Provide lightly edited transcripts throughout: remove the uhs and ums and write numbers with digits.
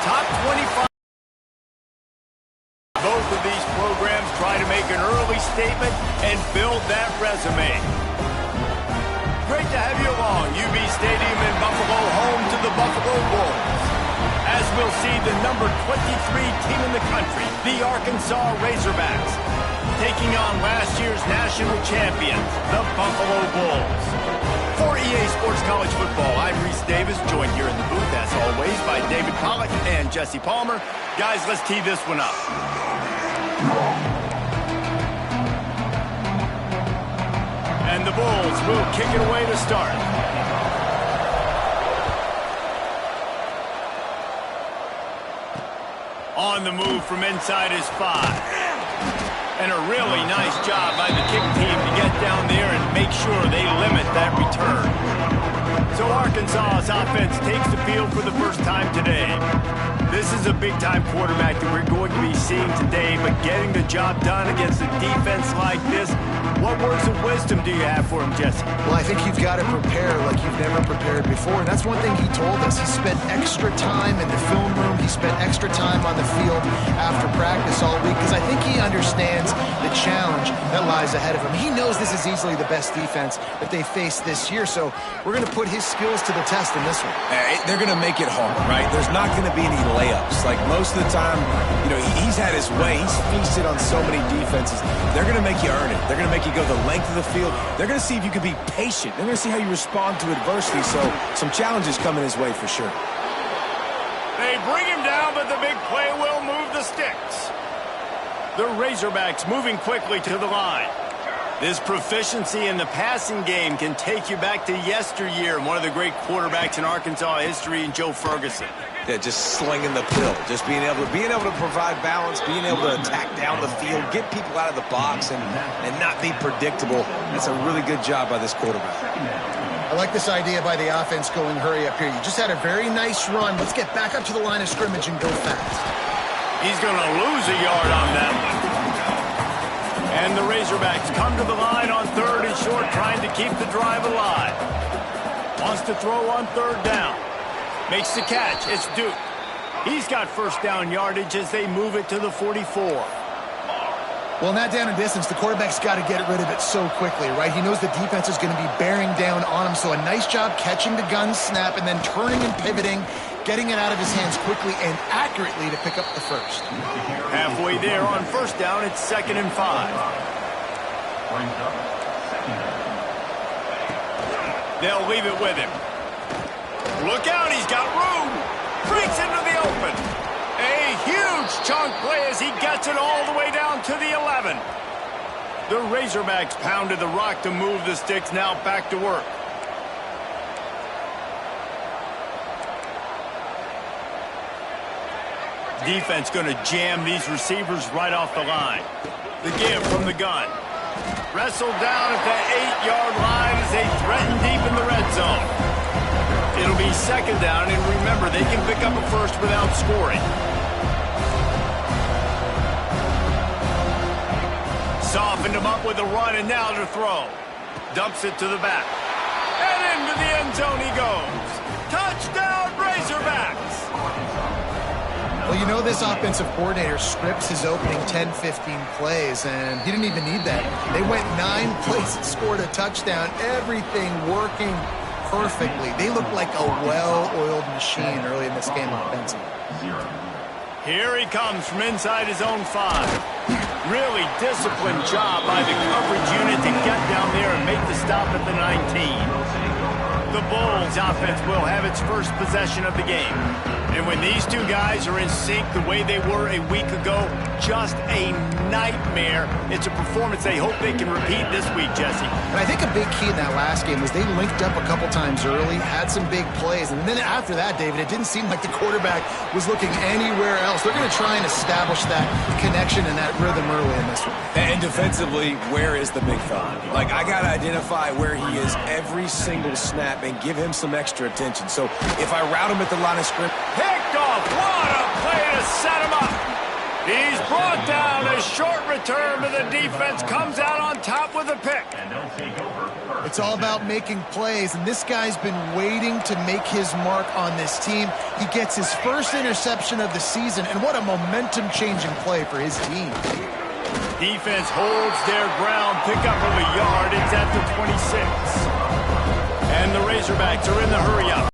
top 25. Both of these programs try to make an early statement and build that resume. Great to have you along. UB Stadium in Buffalo, home to the Buffalo Bulls. As we'll see, the number 23 team in the country, the Arkansas Razorbacks, taking on last year's national champions, the Buffalo Bulls. For EA Sports College Football, I'm Reese Davis, joined here in the booth, as always, by David Pollack and Jesse Palmer. Guys, let's tee this one up. And the Bulls will kick it away to start. On the move from inside his 5. And a really nice job by the kick team to get down there and make sure they limit that return. So Arkansas's offense takes the field for the first time today. This is a big-time quarterback that we're going to be seeing today, but getting the job done against a defense like this, what words of wisdom do you have for him, Jesse? Well, I think you've got to prepare like you've never prepared before, and that's one thing he told us. He spent extra time in the film room. He spent extra time on the field after practice all week because I think he understands the challenge that lies ahead of him. He knows this is easily the best defense that they faced this year, so we're going to put his skills to the test in this one. They're going to make it hard, right? There's not going to be any layups. Like most of the time, you know, he's had his way. He's feasted on so many defenses. They're going to make you earn it. They're going to make you go the length of the field. They're going to see if you can be patient. They're going to see how you respond to adversity. So some challenges coming his way for sure. They bring him down, but the big play will move the sticks. The Razorbacks moving quickly to the line. This proficiency in the passing game can take you back to yesteryear, one of the great quarterbacks in Arkansas history, in Joe Ferguson. Yeah, just slinging the pill, just being able to provide balance, being able to attack down the field, get people out of the box, and not be predictable. That's a really good job by this quarterback. I like this idea by the offense going hurry up here. You just had a very nice run. Let's get back up to the line of scrimmage and go fast. He's going to lose a yard on that one. And the Razorbacks come to the line on 3rd and short, trying to keep the drive alive. Wants to throw on 3rd down. Makes the catch. It's Duke. He's got first down yardage as they move it to the 44. Well, in that down and distance, the quarterback's got to get rid of it so quickly, right? He knows the defense is going to be bearing down on him, so a nice job catching the gun snap and then turning and pivoting, getting it out of his hands quickly and accurately to pick up the first. Halfway there on first down, it's 2nd and 5. They'll leave it with him. Look out, he's got room. Breaks into the open. A huge chunk play as he gets it all the way down to the 11. The Razorbacks pounded the rock to move the sticks, now back to work. Defense going to jam these receivers right off the line. The give from the gun. Wrestled down at the 8-yard line as they threaten deep in the red zone. It'll be 2nd down, and remember, they can pick up a first without scoring. Softened him up with a run, and now to throw. Dumps it to the back. And into the end zone he goes. Touchdown, Razorbacks! Well, you know this offensive coordinator scripts his opening 10-15 plays, and he didn't even need that. They went 9 plays and scored a touchdown. Everything working perfectly. They look like a well-oiled machine early in this game offensively. Here he comes from inside his own 5. Really disciplined job by the coverage unit to get down there and make the stop at the 19. The Bulls offense will have its first possession of the game. And when these two guys are in sync the way they were a week ago, just a nightmare. It's a performance they hope they can repeat this week, Jesse. And I think a big key in that last game was they linked up a couple times early, had some big plays, and then after that, David, it didn't seem like the quarterback was looking anywhere else. They're going to try and establish that connection and that rhythm early in this one. And defensively, where is the big fella? Like, I got to identify where he is every single snap and give him some extra attention. So if I route him at the line of scrimmage, picked off. What a play to set him up. He's brought down. A short return, but the defense comes out on top with a pick. It's all about making plays, and this guy's been waiting to make his mark on this team. He gets his first interception of the season, and what a momentum-changing play for his team. Defense holds their ground, pick up of a yard. It's at the 26. And the Razorbacks are in the hurry-up.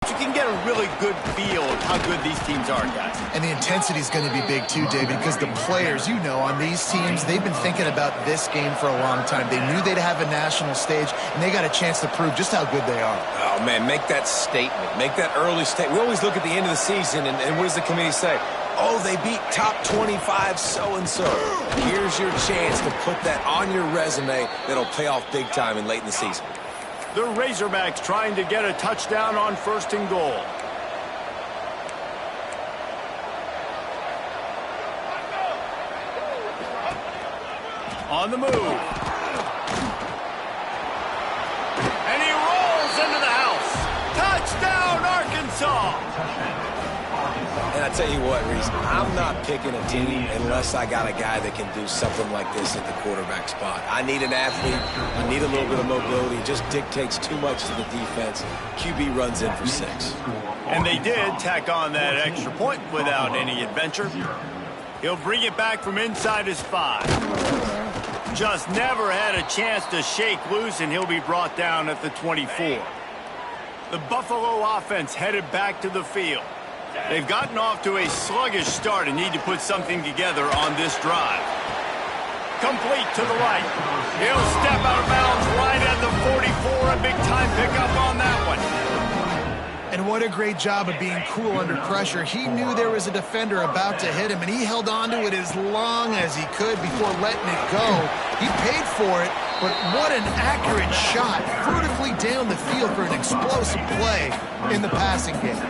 You can get a really good feel of how good these teams are, guys. And the intensity is going to be big too, David, because the players, you know, on these teams, they've been thinking about this game for a long time. They knew they'd have a national stage, and they got a chance to prove just how good they are. Oh, man, make that statement. Make that early statement. We always look at the end of the season, and what does the committee say? Oh, they beat top 25 so-and-so. Here's your chance to put that on your resume that'll pay off big time and late in the season. The Razorbacks trying to get a touchdown on 1st and goal. On the move. And he rolls into the house. Touchdown, Arkansas! And I tell you what, Reese, I'm not picking a team unless I got a guy that can do something like this at the quarterback spot. I need an athlete. I need a little bit of mobility. It just dictates too much to the defense. QB runs in for 6. And they did tack on that extra point without any adventure. He'll bring it back from inside his 5. Just never had a chance to shake loose, and he'll be brought down at the 24. The Buffalo offense headed back to the field. They've gotten off to a sluggish start and need to put something together on this drive. Complete to the right. He'll step out of bounds right at the 44. A big-time pickup on that one. And what a great job of being cool under pressure. He knew there was a defender about to hit him, and he held on to it as long as he could before letting it go. He paid for it, but what an accurate shot vertically down the field for an explosive play in the passing game.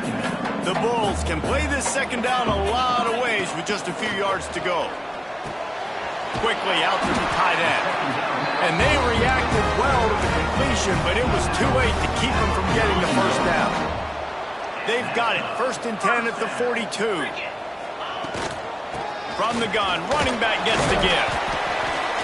The Bulls can play this 2nd down a lot of ways with just a few yards to go. Quickly out to the tight end. And they reacted well to the completion, but it was too late to keep them from getting the 1st down. They've got it. 1st and 10 at the 42. From the gun, running back gets the give.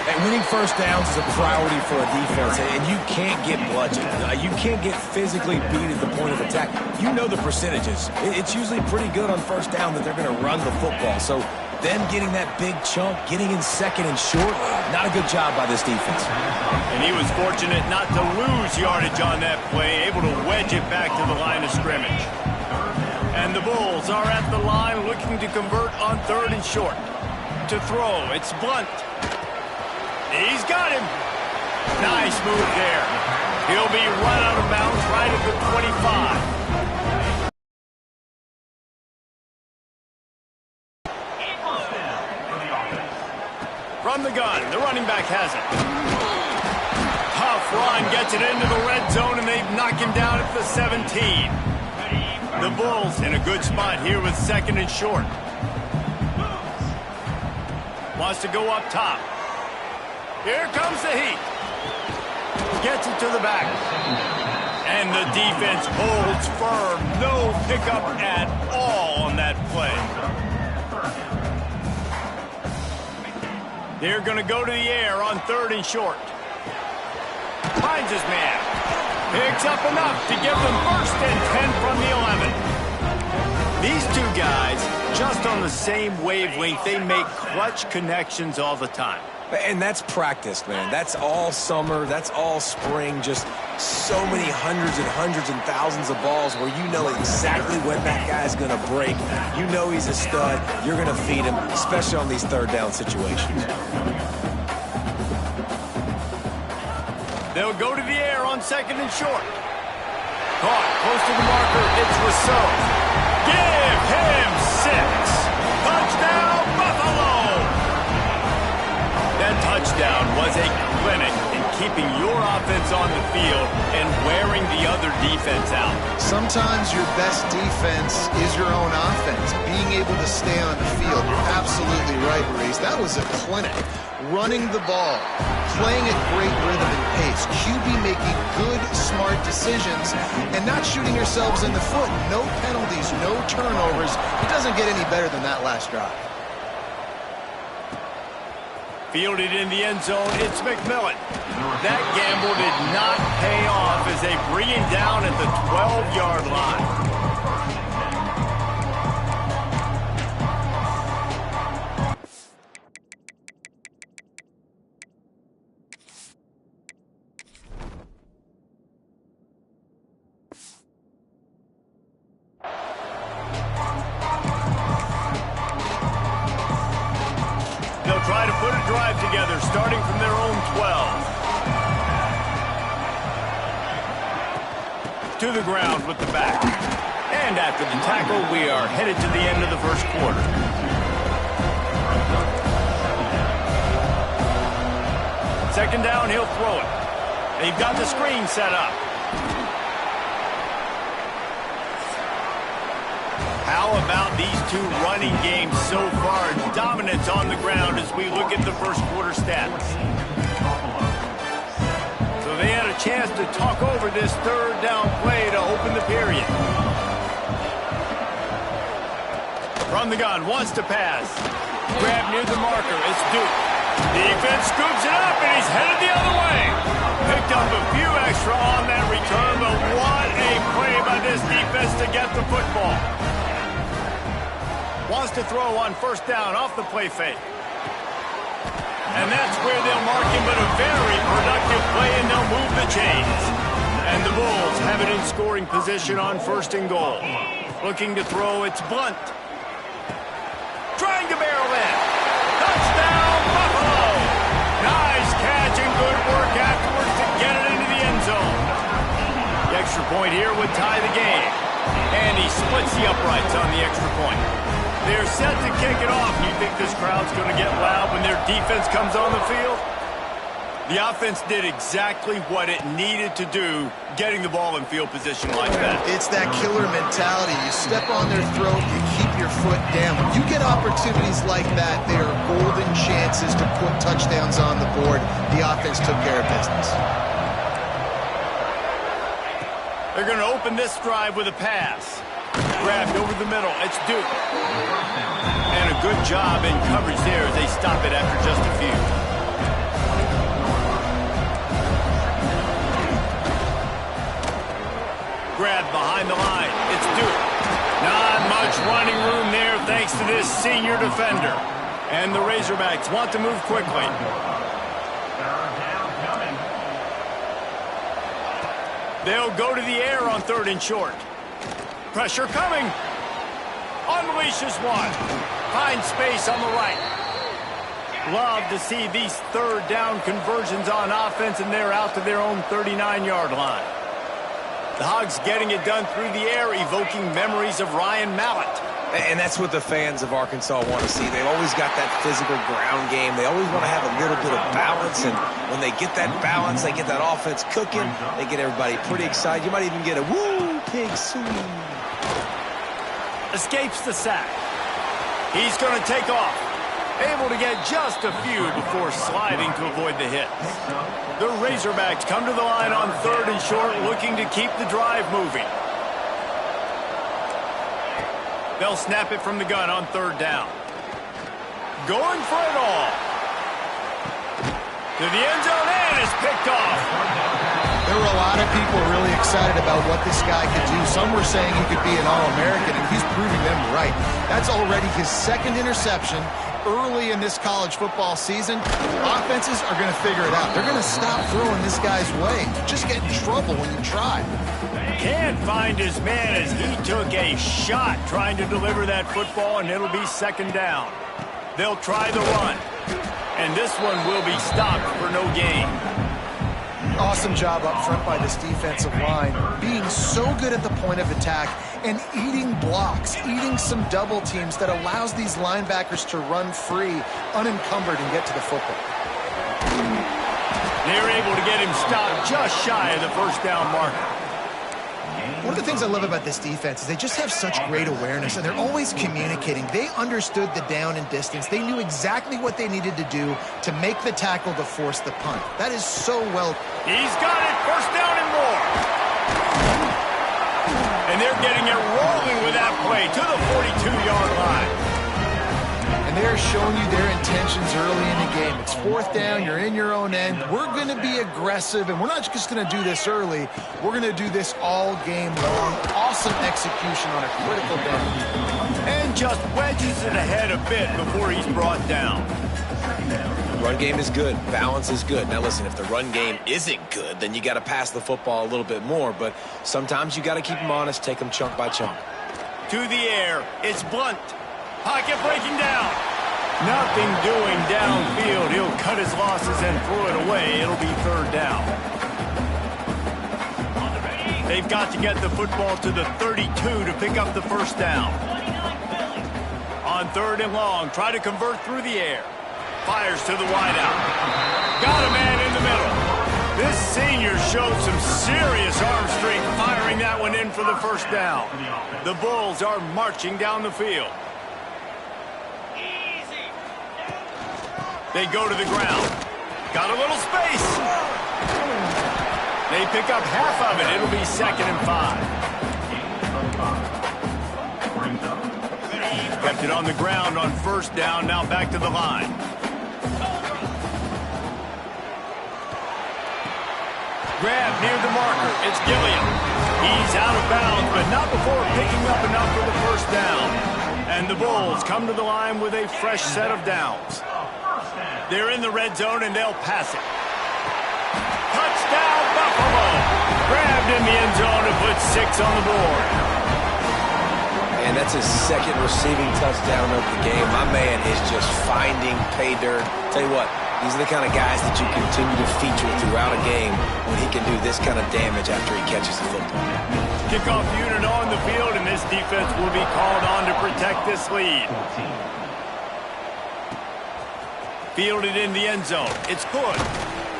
And winning 1st downs is a priority for a defense, and you can't get bludgeoned. You can't get physically beat at the point of attack. You know the percentages. It's usually pretty good on 1st down that they're going to run the football. So them getting that big chunk, getting in 2nd and short, not a good job by this defense. And he was fortunate not to lose yardage on that play, able to wedge it back to the line of scrimmage. And the Bulls are at the line looking to convert on 3rd and short. To throw, it's Blunt. He's got him. Nice move there. He'll be run out of bounds right at the 25. From the gun, the running back has it. Tough run, gets it into the red zone, and they knock him down at the 17. The Bulls in a good spot here with 2nd and short. Wants to go up top. Here comes the heat. Gets it to the back. And the defense holds firm. No pickup at all on that play. They're going to go to the air on 3rd and short. Finds his man. Picks up enough to give them 1st and 10 from the 11. These two guys, just on the same wavelength, they make clutch connections all the time. And that's practice, man. That's all summer. That's all spring. Just so many hundreds and thousands of balls where you know exactly when that guy's going to break. You know he's a stud. You're going to feed him, especially on these 3rd down situations. They'll go to the air on 2nd and short. Caught close to the marker. It's Rousseau. Give him 6. Touchdown, Buffalo! That touchdown was a clinic in keeping your offense on the field and wearing the other defense out. Sometimes your best defense is your own offense. Being able to stay on the field, you're absolutely right, Maurice. That was a clinic. Running the ball, playing at great rhythm and pace. It's QB making good, smart decisions and not shooting yourselves in the foot. No penalties, no turnovers. It doesn't get any better than that last drive. Fielded in the end zone, it's McMillan. That gamble did not pay off as they bring him down at the 12-yard line. They'll try to put a drive together, starting from their own 12. To the ground with the back. And after the tackle, we are headed to the end of the first quarter. Second down, he'll throw it. They've got the screen set up. How about these two running games so far? Dominance on the ground as we look at the first quarter stats. So they had a chance to talk over this third down play to open the period. From the gun, wants to pass. Grab near the marker, it's Duke. Defense scoops it up and he's headed the other way. Picked up a few extra on that return, but what a play by this defense to get the football. Wants to throw on first down off the play fake. And that's where they'll mark him, but a very productive play, and they'll move the chains. And the Bulls have it in scoring position on first and goal. Looking to throw, it's Blunt. Trying to barrel in. Touchdown, Buffalo! Nice catch and good work afterwards to get it into the end zone. The extra point here would tie the game. And he splits the uprights on the extra point. They're set to kick it off. You think this crowd's going to get loud when their defense comes on the field? The offense did exactly what it needed to do, getting the ball in field position like that. It's that killer mentality. You step on their throat, you keep your foot down. When you get opportunities like that, they are golden chances to put touchdowns on the board. The offense took care of business. They're going to open this drive with a pass. Grabbed over the middle. It's Duke. And a good job in coverage there as they stop it after just a few. Grabbed behind the line. It's Duke. Not much running room there thanks to this senior defender. And the Razorbacks want to move quickly. They'll go to the air on third and short. Pressure coming. Unleashes one. Finds space on the right. Love to see these third down conversions on offense, and they're out to their own 39-yard line. The Hogs getting it done through the air, evoking memories of Ryan Mallett. And that's what the fans of Arkansas want to see. They've always got that physical ground game. They always want to have a little bit of balance, and when they get that balance, they get that offense cooking, they get everybody pretty excited. You might even get a woo, pig swing. Escapes the sack. He's going to take off. Able to get just a few before sliding to avoid the hit. The Razorbacks come to the line on third and short, looking to keep the drive moving. They'll snap it from the gun on third down. Going for it all. To the end zone, and it's picked off. There were a lot of people really excited about what this guy could do. Some were saying he could be an All-American, and he's proving them right. That's already his second interception early in this college football season. Offenses are going to figure it out. They're going to stop throwing this guy's way. You just get in trouble when you try. Can't find his man as he took a shot trying to deliver that football, and it'll be second down. They'll try the run, and this one will be stopped for no gain. Awesome job up front by this defensive line, being so good at the point of attack and eating blocks, eating some double teams that allows these linebackers to run free, unencumbered, and get to the football. They're able to get him stopped just shy of the first down marker. One of the things I love about this defense is they just have such great awareness, and they're always communicating. They understood the down and distance. They knew exactly what they needed to do to make the tackle to force the punt. That is so well. He's got it. First down and more. And they're getting it rolling with that play to the 42-yard line. And they're showing you their intentions early in the game. It's fourth down. You're in your own end. We're going to be aggressive, and we're not just going to do this early. We're going to do this all game long. Awesome execution on a critical down. And just wedges it ahead a bit before he's brought down. Run game is good. Balance is good. Now, listen, if the run game isn't good, then you got to pass the football a little bit more. But sometimes you got to keep them honest, take them chunk by chunk. To the air. It's Blunt. Pocket breaking down. Nothing doing downfield. He'll cut his losses and throw it away. It'll be third down. They've got to get the football to the 32 to pick up the first down. On third and long, try to convert through the air. Fires to the wideout. Got a man in the middle. This senior showed some serious arm strength firing that one in for the first down. The Bulls are marching down the field. They go to the ground. Got a little space. They pick up half of it. It'll be 2nd and 5. Kept it on the ground on first down. Now back to the line. Grab near the marker. It's Gilliam. He's out of bounds, but not before picking up enough for the first down. And the Bulls come to the line with a fresh set of downs. They're in the red zone, and they'll pass it. Touchdown, Buffalo! Grabbed in the end zone and put 6 on the board. And that's his second receiving touchdown of the game. My man is just finding pay dirt. Tell you what, these are the kind of guys that you continue to feature throughout a game when he can do this kind of damage after he catches the football. Kickoff unit on the field, and this defense will be called on to protect this lead. Fielded in the end zone. It's good.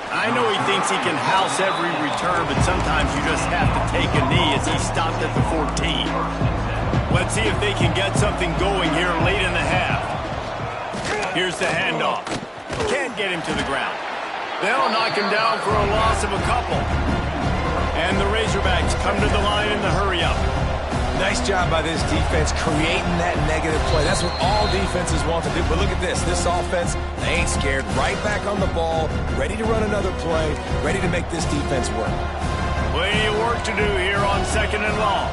I know he thinks he can house every return, but sometimes you just have to take a knee as he stopped at the 14. Let's see if they can get something going here late in the half. Here's the handoff. Can't get him to the ground. They'll knock him down for a loss of a couple. And the Razorbacks come to the line in the hurry-up. Nice job by this defense creating that negative play. That's what all defenses want to do. But look at this. This offense, they ain't scared. Right back on the ball, ready to run another play, ready to make this defense work. Plenty of work to do here on 2nd and long.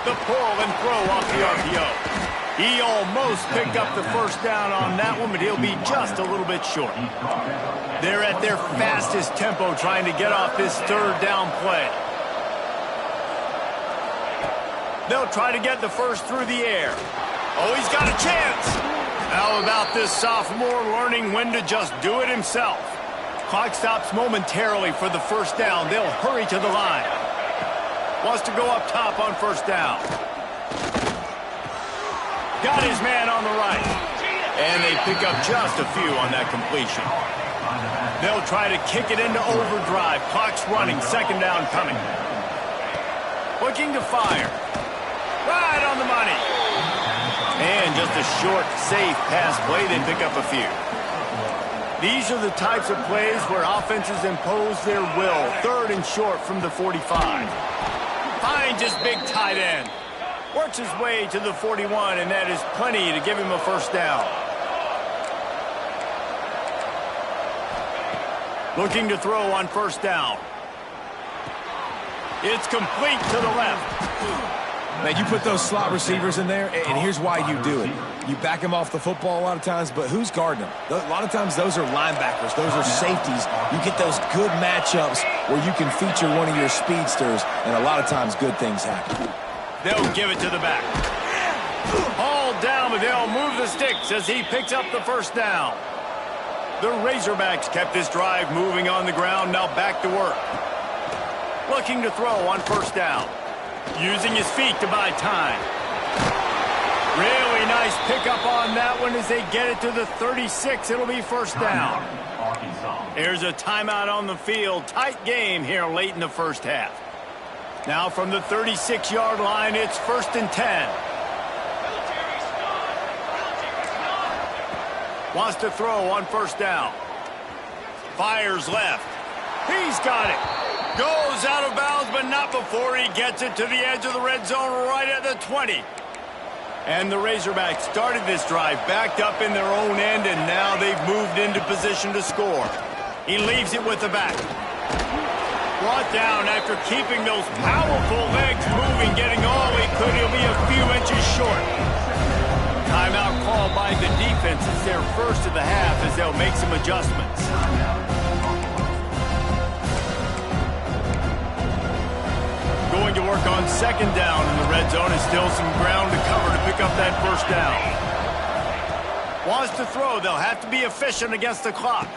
The pull and throw off the RPO. He almost picked up the first down on that one, but he'll be just a little bit short. They're at their fastest tempo trying to get off this third down play. They'll try to get the first through the air. Oh, he's got a chance. How about this sophomore learning when to just do it himself? Clock stops momentarily for the first down. They'll hurry to the line. Wants to go up top on first down. Got his man on the right. And they pick up just a few on that completion. They'll try to kick it into overdrive. Clock's running. 2nd down coming. Looking to fire. Right on the money. And just a short, safe pass play. They pick up a few. These are the types of plays where offenses impose their will. 3rd and short from the 45. Finds his big tight end. Works his way to the 41, and that is plenty to give him a first down. Looking to throw on first down. It's complete to the left. Man, you put those slot receivers in there, and here's why you do it. You back them off the football a lot of times, but who's guarding them? A lot of times those are linebackers. Those are safeties. You get those good matchups where you can feature one of your speedsters, and a lot of times good things happen. They'll give it to the back. Hauled down, but they'll move the sticks as he picks up the first down. The Razorbacks kept this drive moving on the ground, now back to work. Looking to throw on first down. Using his feet to buy time. Really nice pickup on that one as they get it to the 36. It'll be first down. Here's a timeout on the field. Tight game here late in the first half. Now from the 36-yard line, it's 1st and 10. Wants to throw on first down. Fires left. He's got it. Goes out of bounds, but not before he gets it to the edge of the red zone right at the 20. And the Razorbacks started this drive backed up in their own end, and now they've moved into position to score. He leaves it with the back. Brought down after keeping those powerful legs moving, getting all he could. He'll be a few inches short. Timeout called by the defense. It's their first of the half as they'll make some adjustments. Going to work on second down in the red zone. Is still some ground to cover to pick up that first down. Wants to throw. They'll have to be efficient against the clock.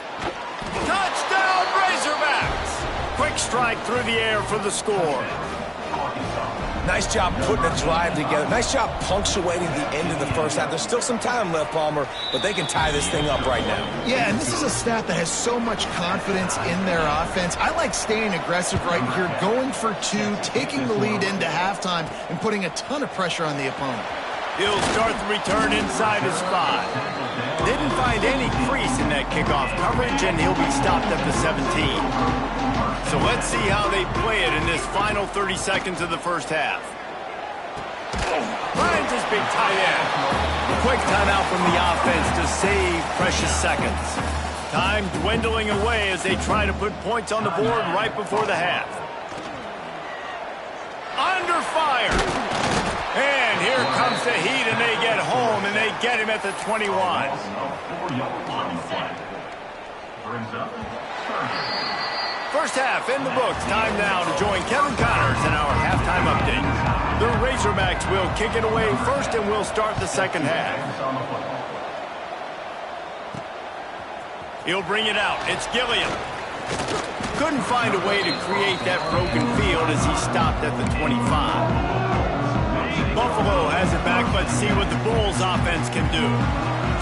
Touchdown, Razorbacks! Quick strike through the air for the score. Nice job putting a drive together. Nice job punctuating the end of the first half. There's still some time left, Palmer, but they can tie this thing up right now. Yeah, and this is a staff that has so much confidence in their offense. I like staying aggressive right here, going for two, taking the lead into halftime, and putting a ton of pressure on the opponent. He'll start the return inside his 5. Didn't find any crease in that kickoff coverage, and he'll be stopped at the 17. So let's see how they play it in this final 30 seconds of the first half. Finds his big tight end. Quick timeout from the offense to save precious seconds. Time dwindling away as they try to put points on the board right before the half. Under fire. And here comes the heat, and they get home, and they get him at the 21. First half in the books. Time now to join Kevin Connors in our halftime update. The Razorbacks will kick it away first, and we'll start the second half. He'll bring it out. It's Gilliam. Couldn't find a way to create that broken field as he stopped at the 25. Buffalo has it back. Let's see what the Bulls offense can do.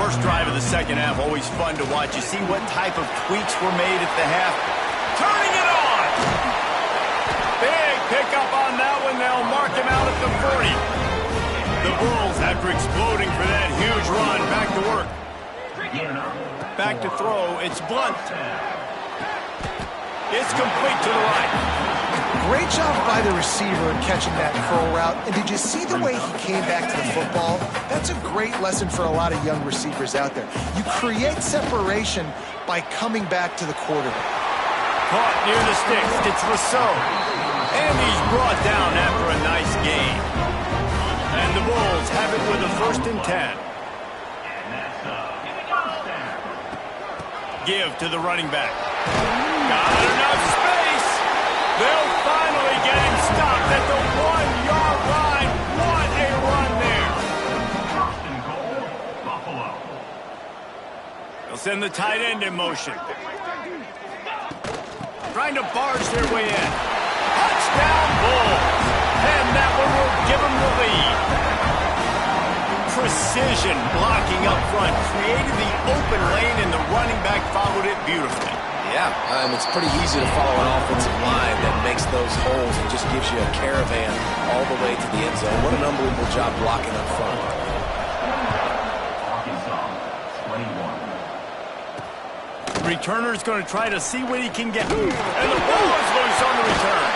First drive of the second half, always fun to watch. You see what type of tweaks were made at the half. Turning it on! Big pickup on that one. They'll mark him out at the 40. The Bulls, after exploding for that huge run, back to work. Back to throw. It's Blunt. It's complete to the right. Great job by the receiver catching that curl route. And did you see the way he came back to the football? That's a great lesson for a lot of young receivers out there. You create separation by coming back to the quarterback. Caught near the sticks. It's Rousseau. And he's brought down after a nice gain. And the Bulls have it with a 1st and 10. Give to the running back. Got enough space. They'll finally get him stopped at the 1-yard line. What a run there. They'll send the tight end in motion. Trying to barge their way in. Touchdown, Bulls. And that one will give them the lead. Precision blocking up front. Created the open lane, and the running back followed it beautifully. Yeah, it's pretty easy to follow an offensive line that makes those holes and just gives you a caravan all the way to the end zone. What an unbelievable job blocking up front. Returner's going to try to see what he can get. And the ball is loose on the return.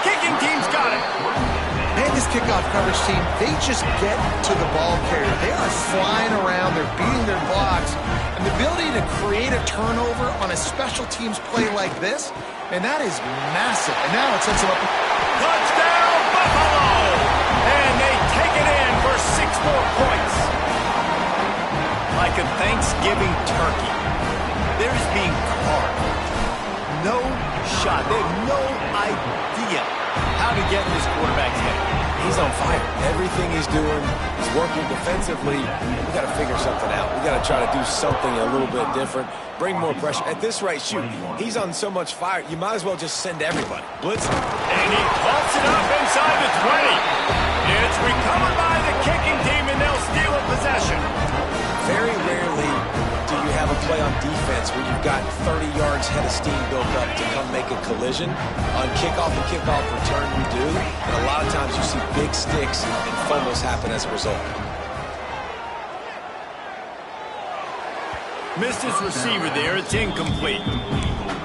Kicking team's got it. Man, this kickoff coverage team, they just get to the ball carrier. They are flying around. They're beating their blocks. And the ability to create a turnover on a special teams play like this, and that is massive. And now it sets them up. Touchdown, Buffalo! And they take it in for 6 more points. Like a Thanksgiving turkey. They're just being carved. No shot. They have no idea how to get in this quarterback's head. He's on fire. Everything he's doing is working defensively. We got to figure something out. We got to try to do something a little bit different. Bring more pressure. At this rate, shoot, he's on so much fire, you might as well just send everybody. Blitz. And he pumps it up inside the 20. It's recovered by the kicking team, and they'll play on defense where you've got 30 yards head of steam built up to come make a collision. On kickoff and kickoff return, you do. And a lot of times you see big sticks and fumbles happen as a result. Missed his receiver there. It's incomplete.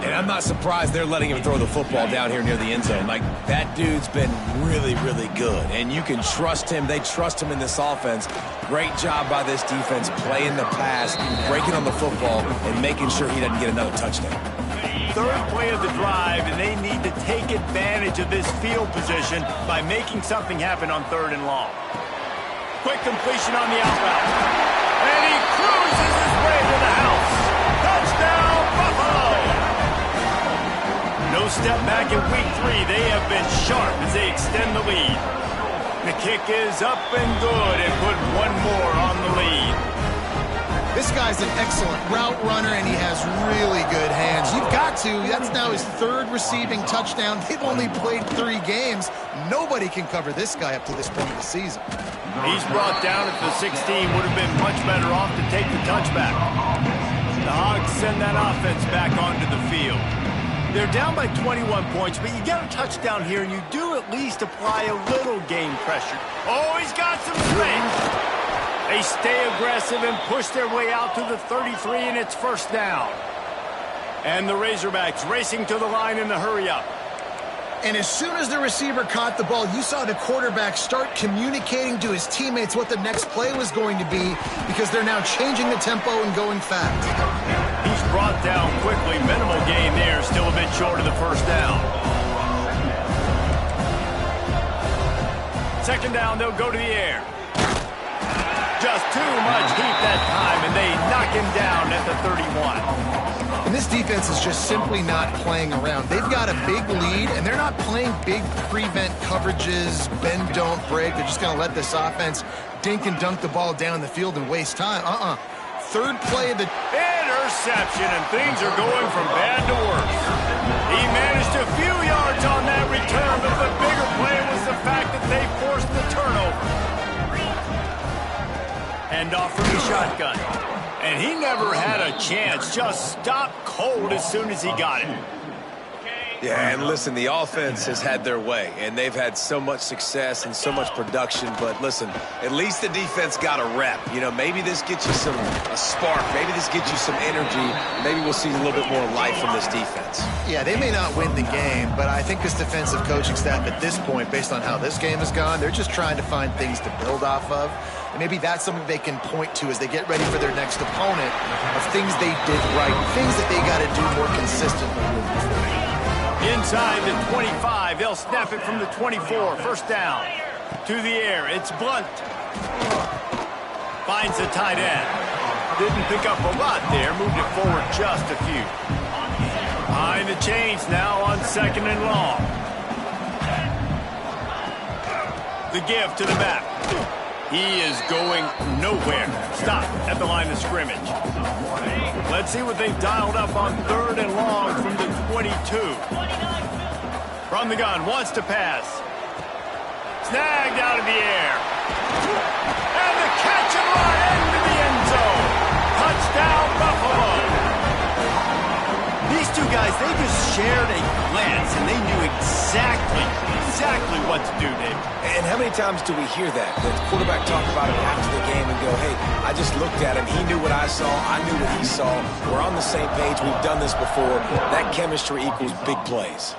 And I'm not surprised they're letting him throw the football down here near the end zone. Like, that dude's been really, really good. And you can trust him. They trust him in this offense. Great job by this defense playing the pass, breaking on the football, and making sure he doesn't get another touchdown. Third play of the drive, and they need to take advantage of this field position by making something happen on 3rd and long. Quick completion on the out route. And he cruises his way to the house. Touchdown, Buffalo! No step back in week 3. They have been sharp as they extend the lead. The kick is up and good and put one more on the lead. This guy's an excellent route runner, and he has really good hands. You've got to. That's now his 3rd receiving touchdown. They've only played 3 games. Nobody can cover this guy up to this point of the season. He's brought down at the 16. Would have been much better off to take the touchback. The Hogs send that offense back onto the field. They're down by 21 points, but you get a touchdown here, and you do at least apply a little game pressure. Oh, he's got some space. They stay aggressive and push their way out to the 33, and it's 1st down. And the Razorbacks racing to the line in the hurry-up. And as soon as the receiver caught the ball, you saw the quarterback start communicating to his teammates what the next play was going to be, because they're now changing the tempo and going fast. He's brought down quickly. Minimal gain there, still a bit short of the 1st down. 2nd down, they'll go to the air. Just too much heat that time, and they knock him down at the 31. And this defense is just simply not playing around. They've got a big lead, and they're not playing big prevent coverages, bend, don't break. They're just going to let this offense dink and dunk the ball down the field and waste time. 3rd play of the... Interception, and things are going from bad to worse. He managed a few yards on that return, but the bigger play was the fact that they forced the turnover. Hand off from the shotgun. And he never had a chance. Just stopped cold as soon as he got it. Yeah, and listen, the offense has had their way, and they've had so much success and so much production. But listen, at least the defense got a rep. You know, maybe this gets you a spark. Maybe this gets you some energy. Maybe we'll see a little bit more life from this defense. Yeah, they may not win the game, but I think this defensive coaching staff at this point, based on how this game has gone, they're just trying to find things to build off of. And maybe that's something they can point to as they get ready for their next opponent, of things they did right, things that they got to do more consistently moving forward. Inside the 25, they'll snap it from the 24. 1st down. To the air, it's Blunt. Finds the tight end. Didn't pick up a lot there, moved it forward just a few. Behind the chains now on 2nd and long. The give to the back. He is going nowhere. Stop at the line of scrimmage. Let's see what they've dialed up on 3rd and long from the 22. From the gun, wants to pass. Snagged out of the air. And the catch and run into the end zone. Touchdown, Buffalo. These two guys, they just shared a glance, and they knew exactly what to do, Dave. And how many times do we hear that? The quarterback talk about it after the game and go, hey, I just looked at him. He knew what I saw. I knew what he saw. We're on the same page. We've done this before. That chemistry equals big plays.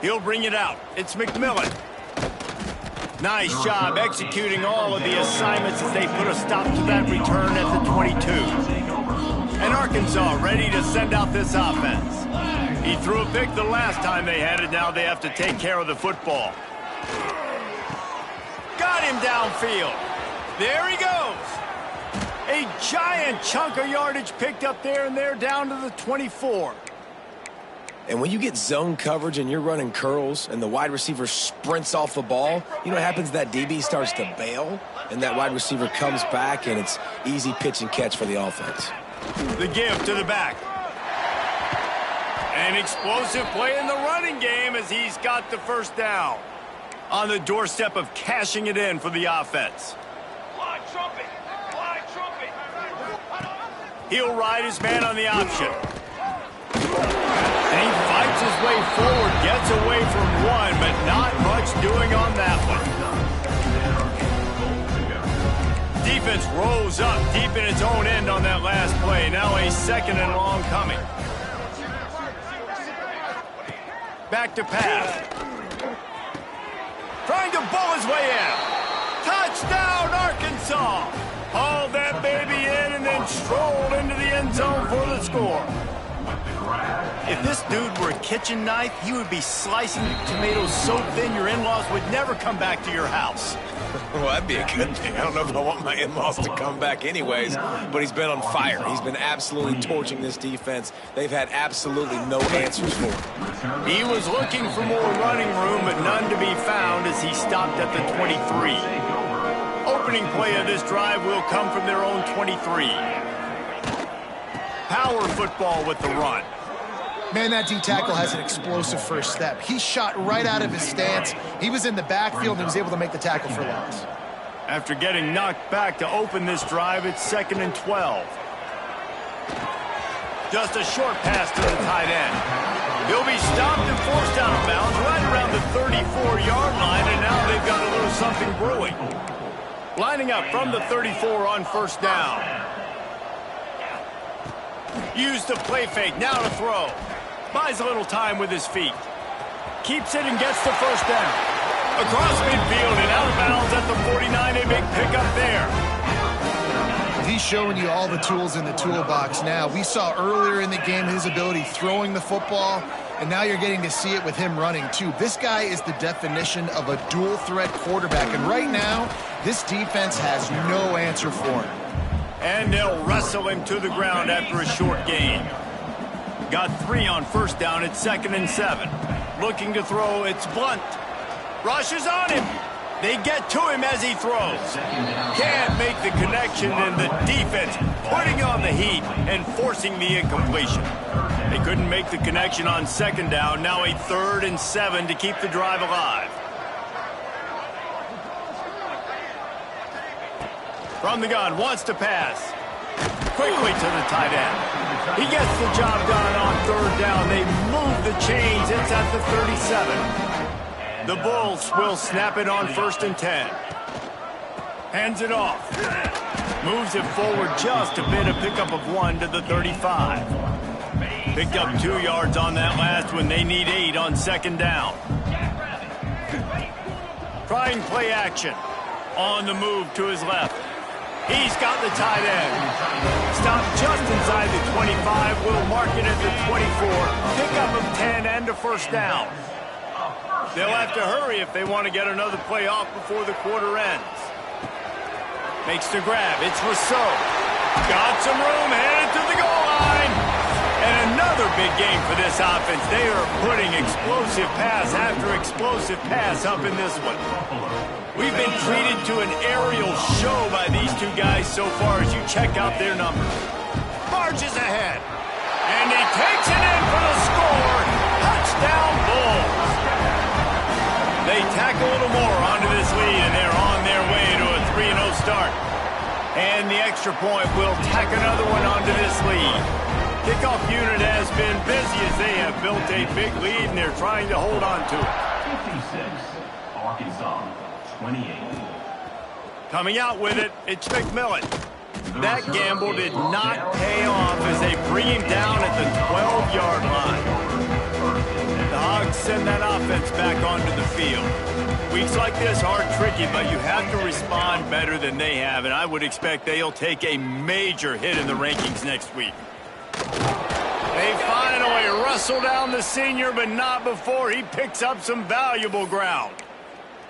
He'll bring it out. It's McMillan. Nice job executing all of the assignments as they put a stop to that return at the 22. And Arkansas ready to send out this offense. He threw a pick the last time they had it. Now they have to take care of the football. Got him downfield. There he goes. A giant chunk of yardage picked up there, and they're down to the 24. And when you get zone coverage and you're running curls and the wide receiver sprints off the ball, you know what happens? That DB starts to bail, and that wide receiver comes back, and it's easy pitch and catch for the offense. The give to the back. An explosive play in the running game as he's got the 1st down. On the doorstep of cashing it in for the offense. He'll ride his man on the option. And he fights his way forward, gets away from one, but not much doing on that one. Defense rolls up deep in its own end on that last play. Now a 2nd and long coming. Back to pass. Trying to bull his way in. Touchdown, Arkansas! Haul that baby in and then stroll into the end zone for the score. If this dude were a kitchen knife, he would be slicing tomatoes so thin your in-laws would never come back to your house. Well, that'd be a good thing. I don't know if I want my in-laws to come back anyways, but he's been on fire. He's been absolutely torching this defense. They've had absolutely no answers for him. He was looking for more running room, but none to be found as he stopped at the 23. Opening play of this drive will come from their own 23. Power football with the run. Man, that D-tackle has an explosive first step. He shot right out of his stance. He was in the backfield and was able to make the tackle for loss. After getting knocked back to open this drive, it's 2nd and 12. Just a short pass to the tight end. He'll be stopped and forced out of bounds right around the 34-yard line, and now they've got a little something brewing. Lining up from the 34 on 1st down. Use the play fake, now to throw. Buys a little time with his feet. Keeps it and gets the 1st down. Across midfield and out of bounds at the 49, a big pickup there. He's showing you all the tools in the toolbox now. We saw earlier in the game his ability throwing the football, and now you're getting to see it with him running too. This guy is the definition of a dual threat quarterback, and right now, this defense has no answer for him. And they'll wrestle him to the ground after a short gain. Got 3 on 1st down at 2nd and 7. Looking to throw, it's Blunt. Rushes on him. They get to him as he throws. Can't make the connection, and the defense putting on the heat and forcing the incompletion. They couldn't make the connection on 2nd down. Now a 3rd and 7 to keep the drive alive. From the gun, wants to pass. Quickly to the tight end. He gets the job done on 3rd down. They move the chains. It's at the 37. The Bulls will snap it on 1st and 10. Hands it off. Moves it forward just a bit. A pickup of 1 to the 35. Picked up 2 yards on that last one. They need 8 on 2nd down. Trying play action. On the move to his left. He's got the tight end. Stopped just inside the 25. Will mark it at the 24. Pickup of 10 and a 1st down. They'll have to hurry if they want to get another play off before the quarter ends. Makes the grab. It's Rousseau. Got some room, headed to the goal line. And another big game for this offense. They are putting explosive pass after explosive pass up in this one. We've been treated to an aerial show by these two guys so far as you check out their numbers. Marches ahead. And he takes it in for the score. Touchdown, Bulls. They tack a little more onto this lead, and they're on their way to a 3-0 start. And the extra point will tack another one onto this lead. Kickoff unit has been busy as they have built a big lead, and they're trying to hold on to it. 56, Arkansas, 28. Coming out with it, it's McMillan. That gamble did not pay off as they bring him down at the 12-yard line. The Hogs send that offense back onto the field. Weeks like this are tricky, but you have to respond better than they have, and I would expect they'll take a major hit in the rankings next week. They finally wrestle down the senior, but not before he picks up some valuable ground.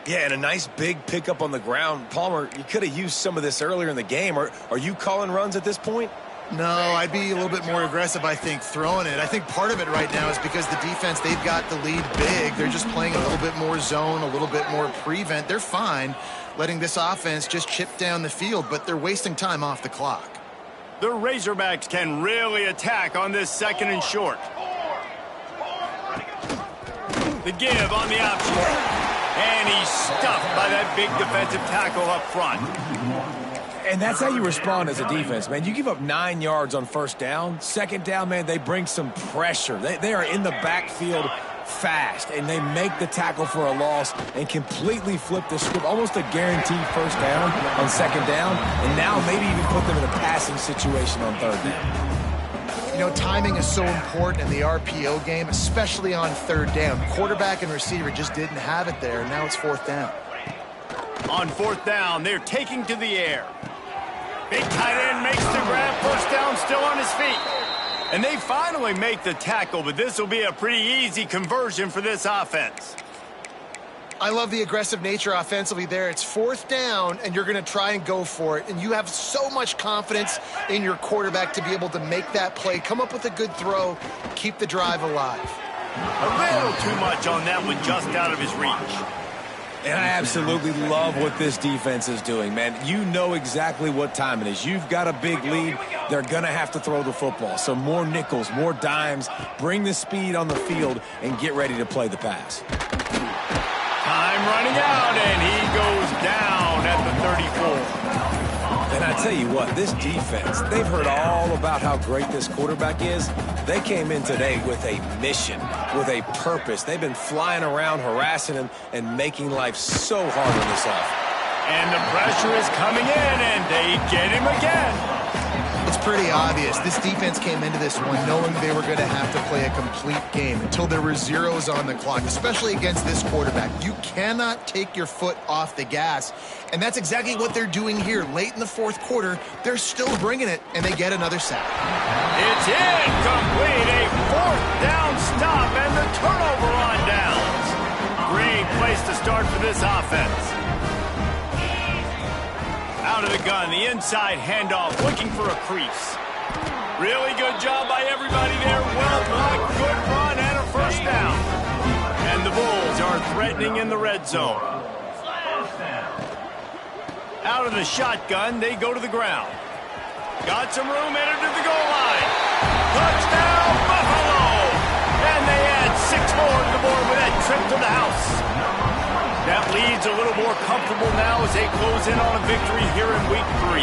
Yeah, and a nice big pickup on the ground. Palmer, you could have used some of this earlier in the game. Are you calling runs at this point? No, I'd be a little bit more aggressive, I think, throwing it. I think part of it right now is because the defense, they've got the lead big. They're just playing a little bit more zone, a little bit more prevent. They're fine letting this offense just chip down the field, but they're wasting time off the clock. The Razorbacks can really attack on this 2nd and short. The give on the option. And he's stuffed by that big defensive tackle up front. And that's how you respond as a defense, man. You give up 9 yards on first down. Second down, man, they bring some pressure. They are in the backfield fast, and they make the tackle for a loss and completely flip the script. Almost a guaranteed first down on second down, and now maybe even put them in a passing situation on third down. You know, timing is so important in the RPO game, especially on third down. Quarterback and receiver just didn't have it there, and now it's fourth down. On fourth down, they're taking to the air. Big tight end makes the grab. First down, still on his feet. And they finally make the tackle, but this will be a pretty easy conversion for this offense. I love the aggressive nature offensively there. It's fourth down, and you're going to try and go for it. And you have so much confidence in your quarterback to be able to make that play, come up with a good throw, keep the drive alive. A little too much on that one, just out of his reach. And I absolutely love what this defense is doing, man. You know exactly what time it is. You've got a big lead. They're going to have to throw the football. So more nickels, more dimes. Bring the speed on the field and get ready to play the pass. Time running out, and he goes down at the 34. And I tell you what, this defense, they've heard all about how great this quarterback is. They came in today with a mission, with a purpose. They've been flying around, harassing him, and making life so hard on this offense. And the pressure is coming in, and they get him again. It's pretty obvious. This defense came into this one knowing they were going to have to play a complete game until there were zeros on the clock, especially against this quarterback. You cannot take your foot off the gas, and that's exactly what they're doing here. Late in the fourth quarter, they're still bringing it, and they get another sack. It's incomplete. A fourth down stop, and the turnover on downs. Great place to start for this offense. Out of the gun, the inside handoff, looking for a crease. Really good job by everybody there. Well blocked, good run, and a first down. And the Bulls are threatening in the red zone. Out of the shotgun, they go to the ground. Got some room, headed to the goal line. Touchdown, Buffalo! And they add 6 more to the board with that trip to the house. That lead's a little more comfortable now as they close in on a victory here in week 3.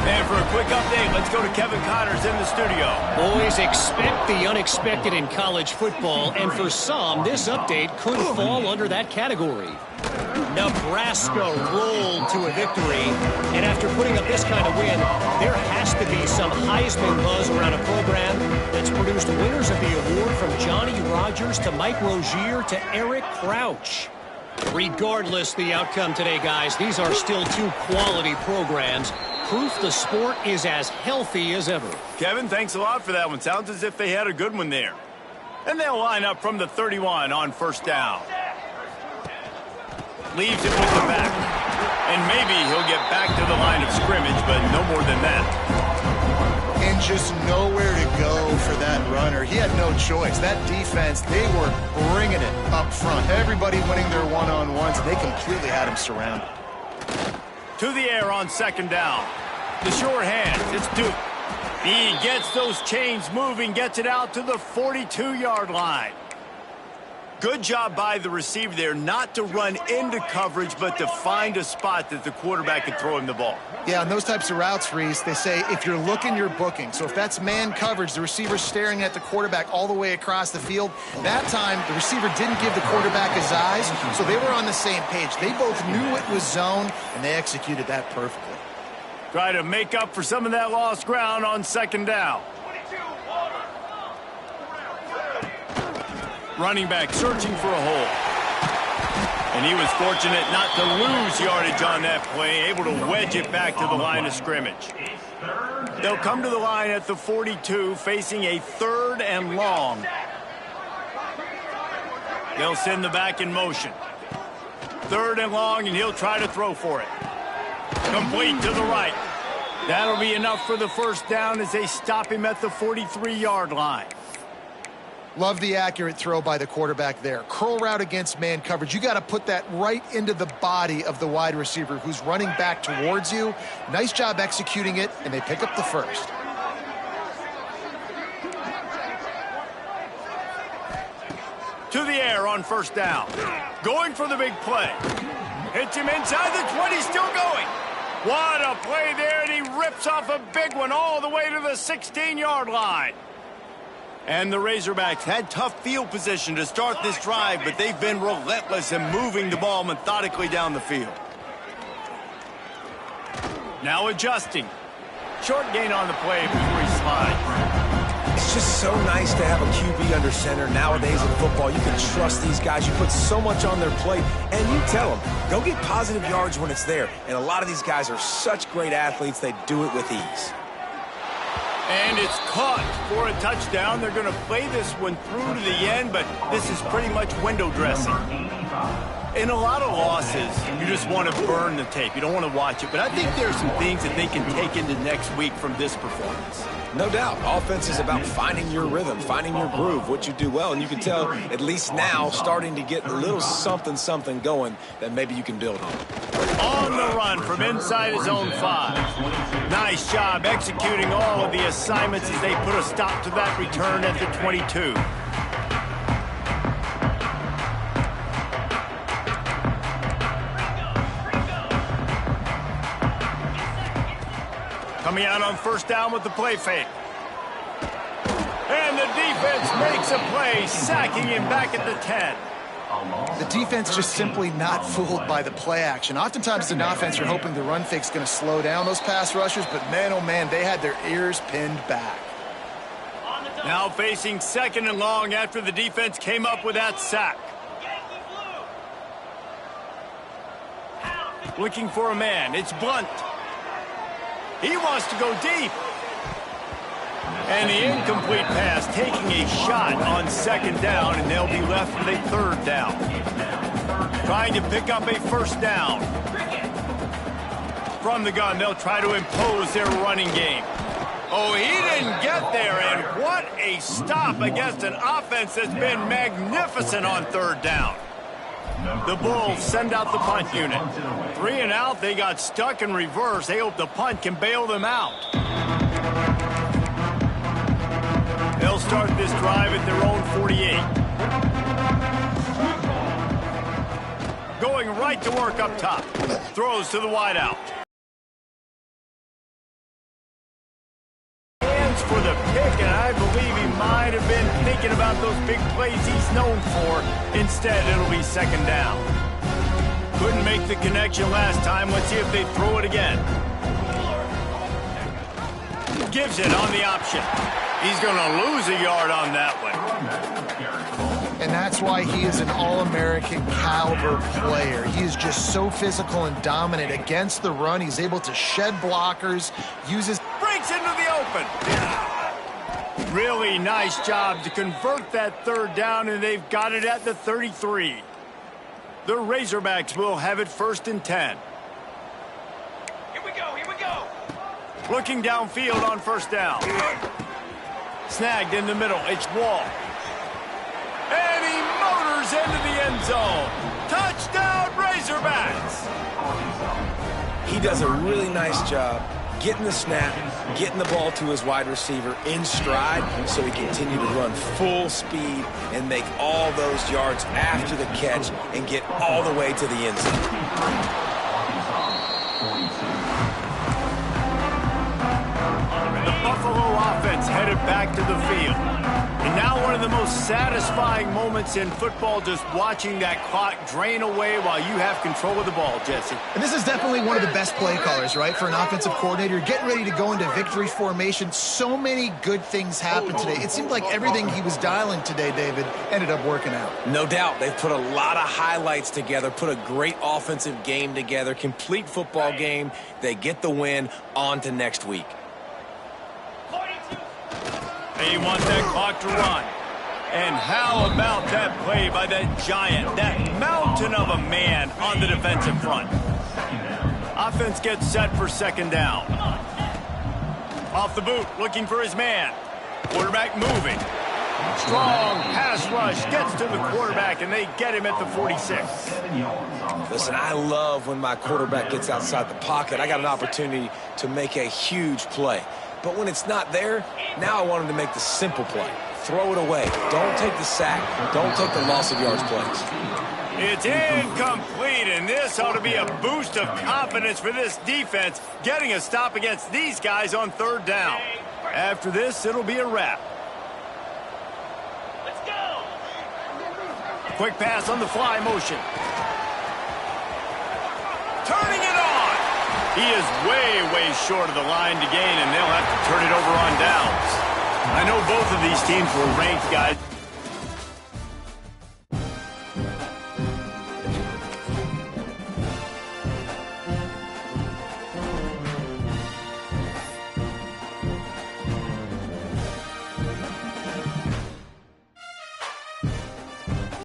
And for a quick update, let's go to Kevin Connors in the studio. Boys, expect the unexpected in college football, and for some, this update could fall under that category. Nebraska rolled to a victory, and after putting up this kind of win, there has to be some Heisman buzz around a program that's produced winners of the award from Johnny Rodgers to Mike Rozier to Eric Crouch. Regardless the outcome today, guys, these are still 2 quality programs. Proof the sport is as healthy as ever. Kevin, thanks a lot for that one. Sounds as if they had a good one there. And they'll line up from the 31 on first down. Leaves it with the back. And maybe he'll get back to the line of scrimmage, but no more than that. And just nowhere to go for that runner. He had no choice. That defense, they were bringing it up front. Everybody winning their one-on-ones, and they completely had him surrounded. To the air on second down. The short hands, it's Duke. He gets those chains moving, gets it out to the 42-yard line. Good job by the receiver there, not to run into coverage, but to find a spot that the quarterback can throw him the ball. Yeah, on those types of routes, Reese, they say if you're looking, you're booking. So if that's man coverage, the receiver's staring at the quarterback all the way across the field. That time, the receiver didn't give the quarterback his eyes, so they were on the same page. They both knew it was zone, and they executed that perfectly. Try to make up for some of that lost ground on second down. Running back searching for a hole. And he was fortunate not to lose yardage on that play, able to wedge it back to the line of scrimmage. They'll come to the line at the 42, facing a 3rd and long. They'll send the back in motion. 3rd and long, and he'll try to throw for it. Complete to the right. That'll be enough for the first down as they stop him at the 43-yard line. Love the accurate throw by the quarterback there. Curl route against man coverage. You got to put that right into the body of the wide receiver who's running back towards you. Nice job executing it, and they pick up the first. To the air on first down. Going for the big play. Hits him inside the 20, still going. What a play there, and he rips off a big one all the way to the 16-yard line. And the Razorbacks had tough field position to start this drive, but they've been relentless in moving the ball methodically down the field. Now adjusting. Short gain on the play before he slides. It's just so nice to have a QB under center. Nowadays in football, you can trust these guys. You put so much on their plate, and you tell them, go get positive yards when it's there. And a lot of these guys are such great athletes, they do it with ease. And it's caught for a touchdown. They're going to play this one through to the end, but this is pretty much window dressing. In a lot of losses, you just want to burn the tape. You don't want to watch it. But I think there's some things that they can take into next week from this performance. No doubt. Offense is about finding your rhythm, finding your groove, what you do well. And you can tell, at least now, starting to get a little something going that maybe you can build on. On the run from inside his own 5. Nice job executing all of the assignments as they put a stop to that return at the 22. Coming out on first down with the play fake. And the defense makes a play, sacking him back at the 10. The defense just simply not fooled by the play action. Oftentimes, as an offense, you're hoping the run fake's going to slow down those pass rushers, but man, oh man, they had their ears pinned back. Now facing second and long after the defense came up with that sack. Looking for a man. It's Blunt. He wants to go deep. And the incomplete pass taking a shot on second down, and they'll be left with a third down. Trying to pick up a first down. From the gun, they'll try to impose their running game. Oh, he didn't get there, and what a stop against an offense that's been magnificent on third down. The Bulls send out the punt unit. 3 and out, they got stuck in reverse. They hope the punt can bail them out. They'll start this drive at their own 48. Going right to work up top. Throws to the wideout. Hands for the pick, and I believe he might have been thinking about those big plays he's known for. Instead, it'll be second down. Couldn't make the connection last time. Let's see if they throw it again. Gives it on the option. He's going to lose a yard on that one. And that's why he is an All-American caliber player. He is just so physical and dominant against the run. He's able to shed blockers, uses... Breaks into the open. Really nice job to convert that third down, and they've got it at the 33. The Razorbacks will have it first and 10. Here we go. Looking downfield on first down. Snagged in the middle. It's Wall. And he motors into the end zone. Touchdown, Razorbacks. He does a really nice job getting the snap, getting the ball to his wide receiver in stride so he continue to run full speed and make all those yards after the catch and get all the way to the end zone. The Buffalo offense headed back to the field. And now one of the most satisfying moments in football, just watching that clock drain away while you have control of the ball, Jesse. And this is definitely one of the best play callers, right, for an offensive coordinator. Getting ready to go into victory formation. So many good things happened today. It seemed like everything he was dialing today, David, ended up working out. No doubt. They've put a lot of highlights together, put a great offensive game together, complete football game. They get the win. On to next week. They want that clock to run. And how about that play by that giant, that mountain of a man on the defensive front? Offense gets set for second down. Off the boot, looking for his man. Quarterback moving. Strong pass rush gets to the quarterback, and they get him at the 46. Listen, I love when my quarterback gets outside the pocket. I got an opportunity to make a huge play. But when it's not there, now I want him to make the simple play. throw it away. Don't take the sack. Don't take the loss of yards plays. It's incomplete, and this ought to be a boost of confidence for this defense, getting a stop against these guys on third down. After this, it'll be a wrap. Let's go. Quick pass on the fly motion. Turning it on. He is way short of the line to gain, and they'll have to turn it over on downs. I know both of these teams were ranked, guys.